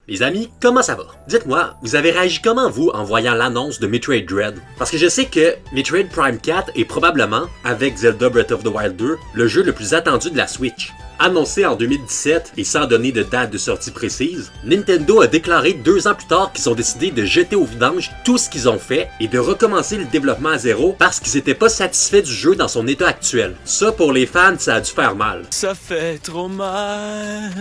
Les amis, comment ça va? Dites-moi, vous avez réagi comment vous en voyant l'annonce de Metroid Dread? Parce que je sais que Metroid Prime 4 est probablement, avec Zelda Breath of the Wild 2, le jeu le plus attendu de la Switch. Annoncé en 2017 et sans donner de date de sortie précise, Nintendo a déclaré 2 ans plus tard qu'ils ont décidé de jeter au vidange tout ce qu'ils ont fait et de recommencer le développement à zéro parce qu'ils n'étaient pas satisfaits du jeu dans son état actuel. Ça, pour les fans, ça a dû faire mal. Ça fait trop mal.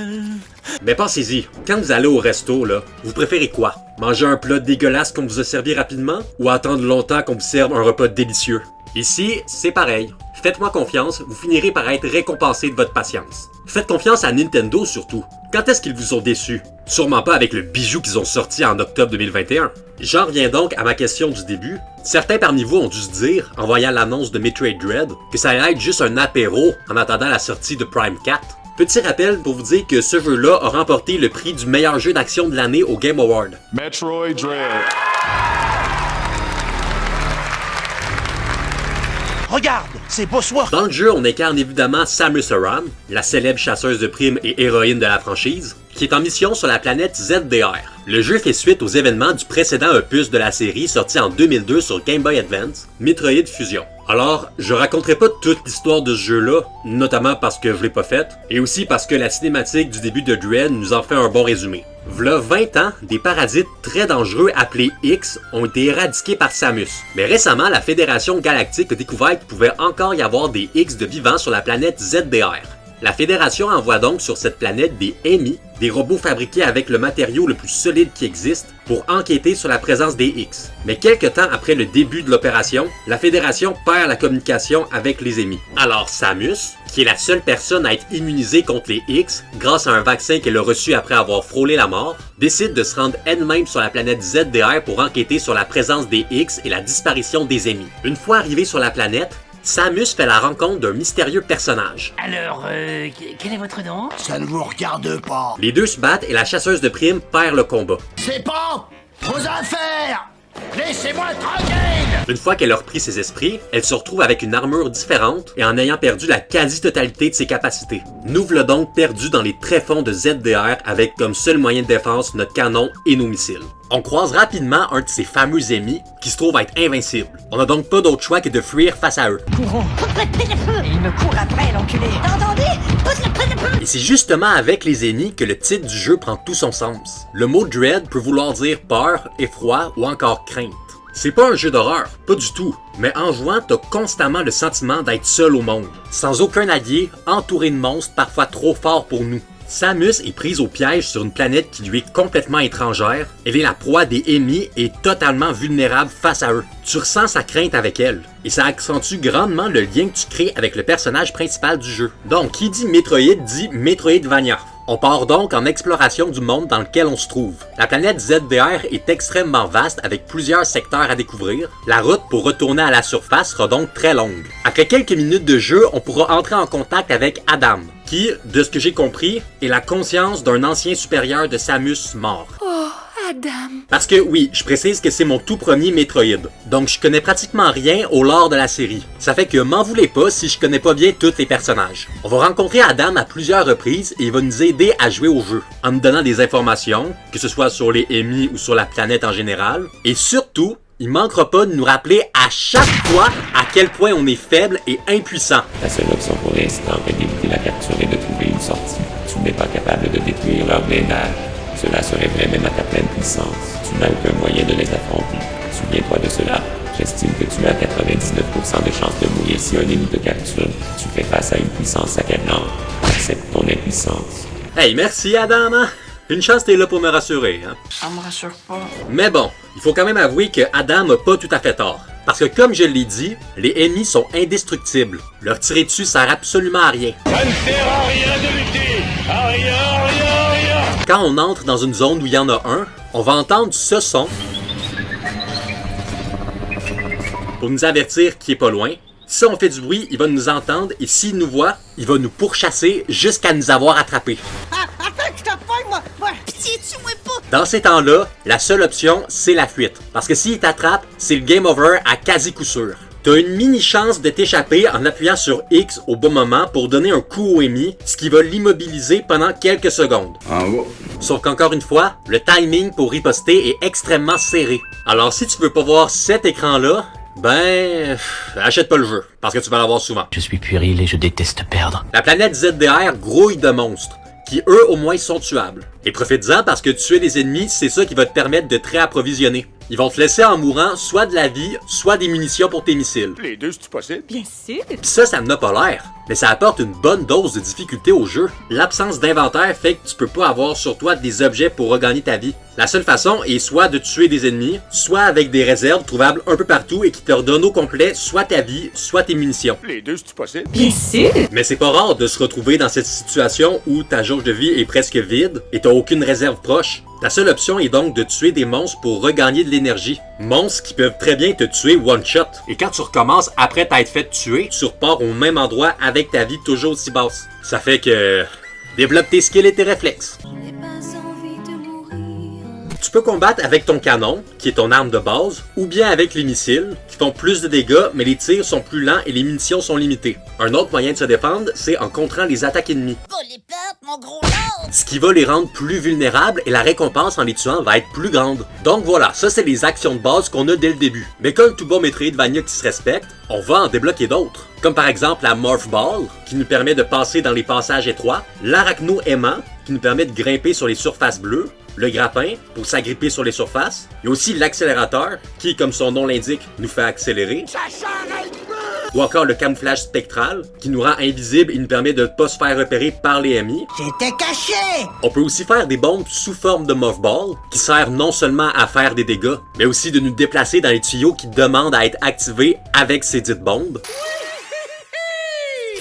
Mais pensez-y, quand vous allez au resto, là, vous préférez quoi? Manger un plat dégueulasse qu'on vous a servi rapidement ou attendre longtemps qu'on vous serve un repas délicieux? Ici, c'est pareil. Faites-moi confiance, vous finirez par être récompensé de votre patience. Faites confiance à Nintendo surtout. Quand est-ce qu'ils vous ont déçus? Sûrement pas avec le bijou qu'ils ont sorti en octobre 2021. J'en reviens donc à ma question du début. Certains parmi vous ont dû se dire, en voyant l'annonce de Metroid Dread, que ça allait être juste un apéro en attendant la sortie de Prime 4. Petit rappel pour vous dire que ce jeu-là a remporté le prix du meilleur jeu d'action de l'année au Game Award. Metroid Dread. Regarde, c'est Bosworth! Dans le jeu, on incarne évidemment Samus Aran, la célèbre chasseuse de primes et héroïne de la franchise, qui est en mission sur la planète ZDR. Le jeu fait suite aux événements du précédent opus de la série sorti en 2002 sur Game Boy Advance, Metroid Fusion. Alors, je raconterai pas toute l'histoire de ce jeu-là, notamment parce que je l'ai pas faite, et aussi parce que la cinématique du début de Dread nous en fait un bon résumé. V'là 20 ans, des parasites très dangereux appelés X ont été éradiqués par Samus. Mais récemment, la Fédération Galactique a découvert qu'il pouvait encore y avoir des X de vivants sur la planète ZDR. La Fédération envoie donc sur cette planète des EMI, des robots fabriqués avec le matériau le plus solide qui existe, pour enquêter sur la présence des X. Mais quelques temps après le début de l'opération, la Fédération perd la communication avec les EMI. Alors Samus, qui est la seule personne à être immunisée contre les X grâce à un vaccin qu'elle a reçu après avoir frôlé la mort, décide de se rendre elle-même sur la planète ZDR pour enquêter sur la présence des X et la disparition des EMI. Une fois arrivée sur la planète, Samus fait la rencontre d'un mystérieux personnage. Alors, quel est votre nom? Ça ne vous regarde pas. Les deux se battent et la chasseuse de primes perd le combat. C'est pas vos affaires! Laissez-moi tranquille! Une fois qu'elle a repris ses esprits, elle se retrouve avec une armure différente et en ayant perdu la quasi-totalité de ses capacités. Nous voilà donc perdus dans les tréfonds de ZDR avec comme seul moyen de défense notre canon et nos missiles. On croise rapidement un de ces fameux ennemis qui se trouve être invincible. On n'a donc pas d'autre choix que de fuir face à eux. Courons! Il me court après, l'enculé! T'entendez? Et c'est justement avec les ennemis que le titre du jeu prend tout son sens. Le mot Dread peut vouloir dire peur, effroi ou encore crainte. C'est pas un jeu d'horreur, pas du tout, mais en jouant, t'as constamment le sentiment d'être seul au monde, sans aucun allié, entouré de monstres parfois trop forts pour nous. Samus est prise au piège sur une planète qui lui est complètement étrangère, elle est la proie des ennemis et totalement vulnérable face à eux. Tu ressens sa crainte avec elle, et ça accentue grandement le lien que tu crées avec le personnage principal du jeu. Donc, qui dit Metroid dit Metroidvania. On part donc en exploration du monde dans lequel on se trouve. La planète ZDR est extrêmement vaste avec plusieurs secteurs à découvrir. La route pour retourner à la surface sera donc très longue. Après quelques minutes de jeu, on pourra entrer en contact avec Adam, qui, de ce que j'ai compris, est la conscience d'un ancien supérieur de Samus mort. Adam. Parce que oui, je précise que c'est mon tout premier Metroid, donc je connais pratiquement rien au lore de la série. Ça fait que m'en voulez pas si je connais pas bien tous les personnages. On va rencontrer Adam à plusieurs reprises et il va nous aider à jouer au jeu, en nous donnant des informations, que ce soit sur les EMI ou sur la planète en général, et surtout, il manquera pas de nous rappeler à chaque fois à quel point on est faible et impuissant. Ta seule option pour l'instant est d'éviter la capture et de trouver une sortie. Tu n'es pas capable de détruire leur blindage. Cela serait vrai même à ta pleine puissance. Tu n'as aucun moyen de les affronter. Souviens-toi de cela. J'estime que tu as 99% de chances de mourir si un ennemi te capture. Tu fais face à une puissance accablante. Accepte ton impuissance. Hey, merci Adam, hein? Une chance t'es là pour me rassurer, hein? Ça me rassure pas. Mais bon, il faut quand même avouer que Adam a pas tout à fait tort. Parce que comme je l'ai dit, les ennemis sont indestructibles. Leur tirer dessus sert absolument à rien. Ça ne sert à rien de lutter! À rien, rien, rien! Quand on entre dans une zone où il y en a un, on va entendre ce son pour nous avertir qu'il est pas loin. Si on fait du bruit, il va nous entendre et s'il nous voit, il va nous pourchasser jusqu'à nous avoir attrapés. Attends que je te pogne, moi! Pitié, tue-moi pas! Dans ces temps-là, la seule option, c'est la fuite. Parce que s'il t'attrape, c'est le game over à quasi coup sûr. T'as une mini chance de t'échapper en appuyant sur X au bon moment pour donner un coup au ennemi, ce qui va l'immobiliser pendant quelques secondes. En haut. Sauf qu'encore une fois, le timing pour riposter est extrêmement serré. Alors si tu veux pas voir cet écran-là, achète pas le jeu, parce que tu vas l'avoir souvent. Je suis puéril et je déteste perdre. La planète ZDR grouille de monstres, qui eux au moins sont tuables. Et profite-en parce que tuer des ennemis, c'est ça qui va te permettre de te réapprovisionner. Ils vont te laisser en mourant soit de la vie, soit des munitions pour tes missiles. Les deux, c'est possible? Bien sûr. Pis ça n'a pas l'air, mais ça apporte une bonne dose de difficulté au jeu. L'absence d'inventaire fait que tu peux pas avoir sur toi des objets pour regagner ta vie. La seule façon est soit de tuer des ennemis, soit avec des réserves trouvables un peu partout et qui te redonnent au complet soit ta vie, soit tes munitions. Les deux, c'est possible? Bien sûr. Mais c'est pas rare de se retrouver dans cette situation où ta jauge de vie est presque vide et t'as aucune réserve proche. Ta seule option est donc de tuer des monstres pour regagner de l'énergie. Monstres qui peuvent très bien te tuer one shot. Et quand tu recommences après t'être fait tuer, tu repars au même endroit avec ta vie toujours aussi basse. Ça fait que... développe tes skills et tes réflexes. Tu peux combattre avec ton canon, qui est ton arme de base, ou bien avec les missiles, qui font plus de dégâts, mais les tirs sont plus lents et les munitions sont limitées. Un autre moyen de se défendre, c'est en contrant les attaques ennemies. Ce qui va les rendre plus vulnérables et la récompense en les tuant va être plus grande. Donc voilà, ça c'est les actions de base qu'on a dès le début. Mais comme tout bon Metroidvania qui se respecte, on va en débloquer d'autres. Comme par exemple la Morph Ball, qui nous permet de passer dans les passages étroits, l'Arachno Aimant, qui nous permet de grimper sur les surfaces bleues, le grappin, pour s'agripper sur les surfaces, et aussi l'accélérateur, qui, comme son nom l'indique, nous fait accélérer, ou encore le camouflage spectral, qui nous rend invisible et nous permet de ne pas se faire repérer par les ennemis. J'étais caché! On peut aussi faire des bombes sous forme de Morph Ball, qui sert non seulement à faire des dégâts, mais aussi de nous déplacer dans les tuyaux qui demandent à être activés avec ces dites bombes.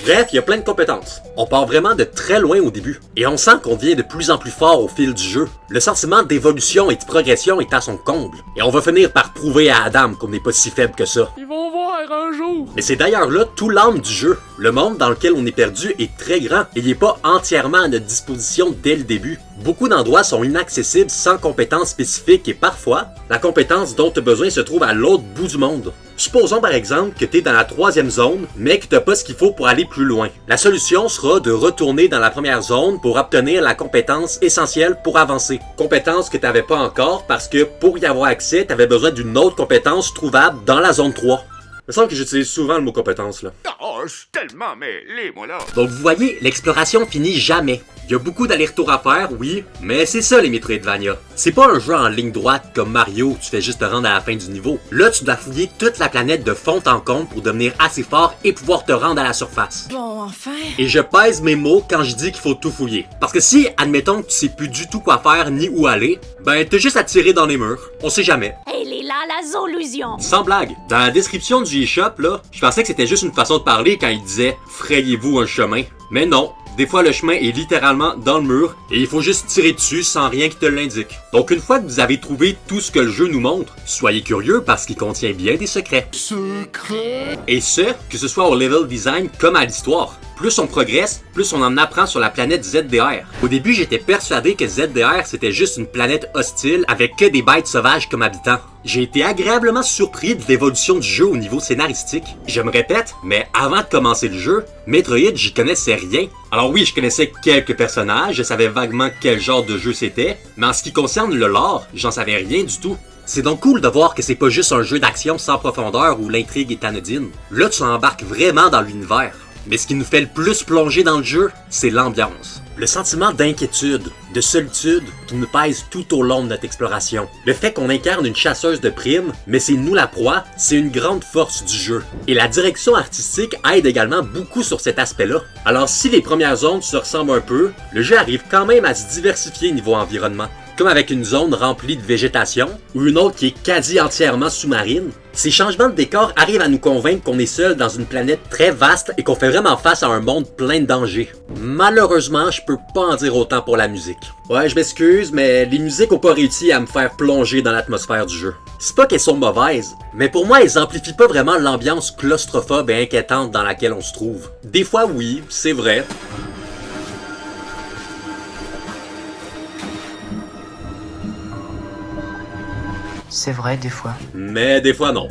Bref, il y a plein de compétences. On part vraiment de très loin au début, et on sent qu'on devient de plus en plus fort au fil du jeu. Le sentiment d'évolution et de progression est à son comble, et on va finir par prouver à Adam qu'on n'est pas si faible que ça. Ils vont voir un jour. Mais c'est d'ailleurs là tout l'âme du jeu. Le monde dans lequel on est perdu est très grand, et il n'est pas entièrement à notre disposition dès le début. Beaucoup d'endroits sont inaccessibles sans compétences spécifiques, et parfois, la compétence dont tu as besoin se trouve à l'autre bout du monde. Supposons par exemple que tu es dans la 3e zone, mais que tu n'as pas ce qu'il faut pour aller plus loin. La solution sera de retourner dans la première zone pour obtenir la compétence essentielle pour avancer. Compétence que tu n'avais pas encore parce que pour y avoir accès, tu avais besoin d'une autre compétence trouvable dans la zone 3. Il me semble que j'utilise souvent le mot compétence là. Oh, je suis tellement mêlé, moi là. Donc vous voyez, l'exploration finit jamais. Il y a beaucoup d'allers-retours à faire, oui, mais c'est ça les Metroidvania. C'est pas un jeu en ligne droite comme Mario où tu fais juste te rendre à la fin du niveau. Là, tu dois fouiller toute la planète de fond en comble pour devenir assez fort et pouvoir te rendre à la surface. Bon, enfin. Et je pèse mes mots quand je dis qu'il faut tout fouiller. Parce que si, admettons que tu sais plus du tout quoi faire ni où aller, ben t'as juste à tirer dans les murs. On sait jamais. Elle est là, la solution. Sans blague, dans la description du eShop, là, je pensais que c'était juste une façon de parler quand il disait « Frayez-vous un chemin ». Mais non, des fois le chemin est littéralement dans le mur et il faut juste tirer dessus sans rien qui te l'indique. Donc une fois que vous avez trouvé tout ce que le jeu nous montre, soyez curieux parce qu'il contient bien des secrets. Et ce, que ce soit au level design comme à l'histoire. Plus on progresse, plus on en apprend sur la planète ZDR. Au début, j'étais persuadé que ZDR c'était juste une planète hostile avec que des bêtes sauvages comme habitants. J'ai été agréablement surpris de l'évolution du jeu au niveau scénaristique. Je me répète, mais avant de commencer le jeu, Metroid, j'y connaissais rien. Alors oui, je connaissais quelques personnages, je savais vaguement quel genre de jeu c'était, mais en ce qui concerne le lore, j'en savais rien du tout. C'est donc cool de voir que c'est pas juste un jeu d'action sans profondeur où l'intrigue est anodine. Là, tu embarques vraiment dans l'univers. Mais ce qui nous fait le plus plonger dans le jeu, c'est l'ambiance. Le sentiment d'inquiétude, de solitude qui nous pèse tout au long de notre exploration. Le fait qu'on incarne une chasseuse de primes, mais c'est nous la proie, c'est une grande force du jeu. Et la direction artistique aide également beaucoup sur cet aspect-là. Alors si les premières zones se ressemblent un peu, le jeu arrive quand même à se diversifier niveau environnement. Comme avec une zone remplie de végétation, ou une autre qui est quasi entièrement sous-marine, ces changements de décor arrivent à nous convaincre qu'on est seul dans une planète très vaste et qu'on fait vraiment face à un monde plein de dangers. Malheureusement, je peux pas en dire autant pour la musique. Ouais, je m'excuse, mais les musiques ont pas réussi à me faire plonger dans l'atmosphère du jeu. C'est pas qu'elles sont mauvaises, mais pour moi, elles amplifient pas vraiment l'ambiance claustrophobe et inquiétante dans laquelle on se trouve. Des fois, oui, c'est vrai. C'est vrai, des fois. Mais des fois non.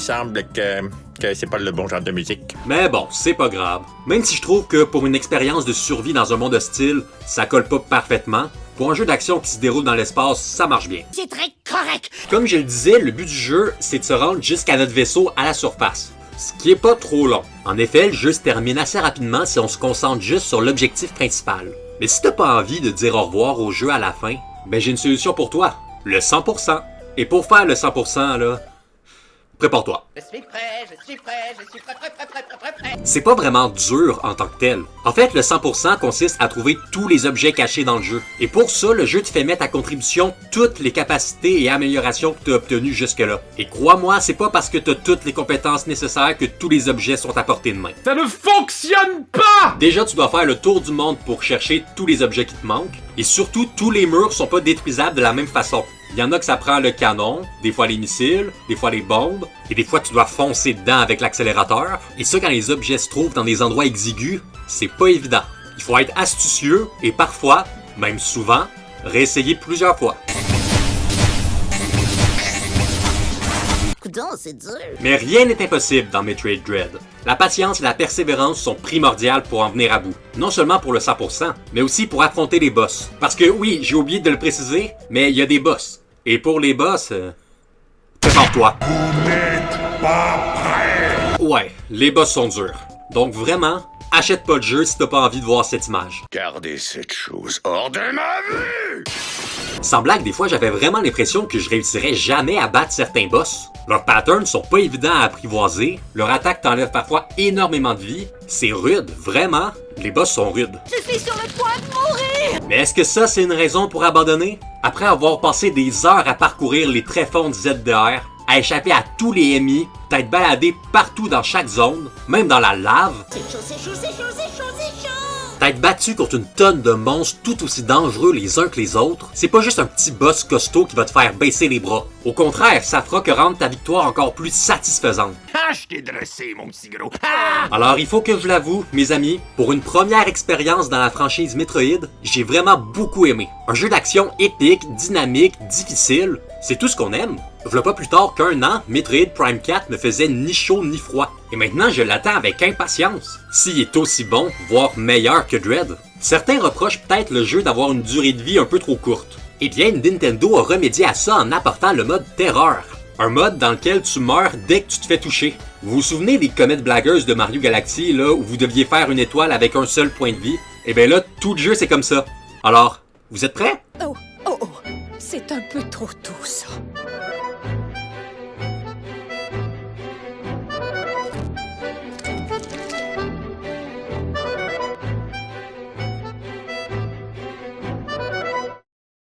semble que c'est pas le bon genre de musique. Mais bon, c'est pas grave. Même si je trouve que pour une expérience de survie dans un monde hostile, ça colle pas parfaitement, pour un jeu d'action qui se déroule dans l'espace, ça marche bien. C'est très correct. Comme je le disais, le but du jeu, c'est de se rendre jusqu'à notre vaisseau à la surface. Ce qui est pas trop long. En effet, le jeu se termine assez rapidement si on se concentre juste sur l'objectif principal. Mais si t'as pas envie de dire au revoir au jeu à la fin, ben j'ai une solution pour toi. Le 100%. Et pour faire le 100%, là, prépare-toi. Je suis prêt, je suis prêt, je suis prêt. C'est pas vraiment dur en tant que tel. En fait, le 100% consiste à trouver tous les objets cachés dans le jeu. Et pour ça, le jeu te fait mettre à contribution toutes les capacités et améliorations que tu as obtenues jusque-là. Et crois-moi, c'est pas parce que tu as toutes les compétences nécessaires que tous les objets sont à portée de main. Ça ne fonctionne pas! Déjà, tu dois faire le tour du monde pour chercher tous les objets qui te manquent. Et surtout, tous les murs sont pas détruisables de la même façon. Il y en a que ça prend le canon, des fois les missiles, des fois les bombes, et des fois tu dois foncer dedans avec l'accélérateur. Et ça, quand les objets se trouvent dans des endroits exigus, c'est pas évident. Il faut être astucieux et parfois, même souvent, réessayer plusieurs fois. Coudonc, c'est dur. Mais rien n'est impossible dans Metroid Dread. La patience et la persévérance sont primordiales pour en venir à bout. Non seulement pour le 100%, mais aussi pour affronter les boss. Parce que oui, j'ai oublié de le préciser, mais il y a des boss. Et pour les boss, prépare-toi. Vous n'êtes pas prêts. Ouais, les boss sont durs. Donc vraiment, achète pas le jeu si t'as pas envie de voir cette image. Gardez cette chose hors de ma vue. Sans blague, des fois j'avais vraiment l'impression que je réussirais jamais à battre certains boss. Leurs patterns sont pas évidents à apprivoiser, leur attaque t'enlève parfois énormément de vie, c'est rude, vraiment, les boss sont rudes. Je suis sur le point de mourir. Mais est-ce que ça c'est une raison pour abandonner? Après avoir passé des heures à parcourir les tréfonds de ZDR, à échapper à tous les ennemis, t'être baladé partout dans chaque zone, même dans la lave, C'est chaud, c'est chaud, c'est chaud, c'est chaud, c'est chaud. t'être battu contre une tonne de monstres tout aussi dangereux les uns que les autres, c'est pas juste un petit boss costaud qui va te faire baisser les bras. Au contraire, ça fera que rendre ta victoire encore plus satisfaisante. Ah, je t'ai dressé, mon petit gros. Ah! Alors il faut que je l'avoue, mes amis, pour une première expérience dans la franchise Metroid, j'ai vraiment beaucoup aimé. Un jeu d'action épique, dynamique, difficile, c'est tout ce qu'on aime. V'là pas plus tard qu'un an, Metroid Prime 4 me faisait ni chaud ni froid. Et maintenant, je l'attends avec impatience. S'il est aussi bon, voire meilleur que Dread. Certains reprochent peut-être le jeu d'avoir une durée de vie un peu trop courte. Eh bien, Nintendo a remédié à ça en apportant le mode Terreur. Un mode dans lequel tu meurs dès que tu te fais toucher. Vous vous souvenez des comètes blagueuses de Mario Galaxy, là, où vous deviez faire une étoile avec un seul point de vie? Eh bien là, tout le jeu c'est comme ça. Alors, vous êtes prêts? Oh, c'est un peu trop tôt ça.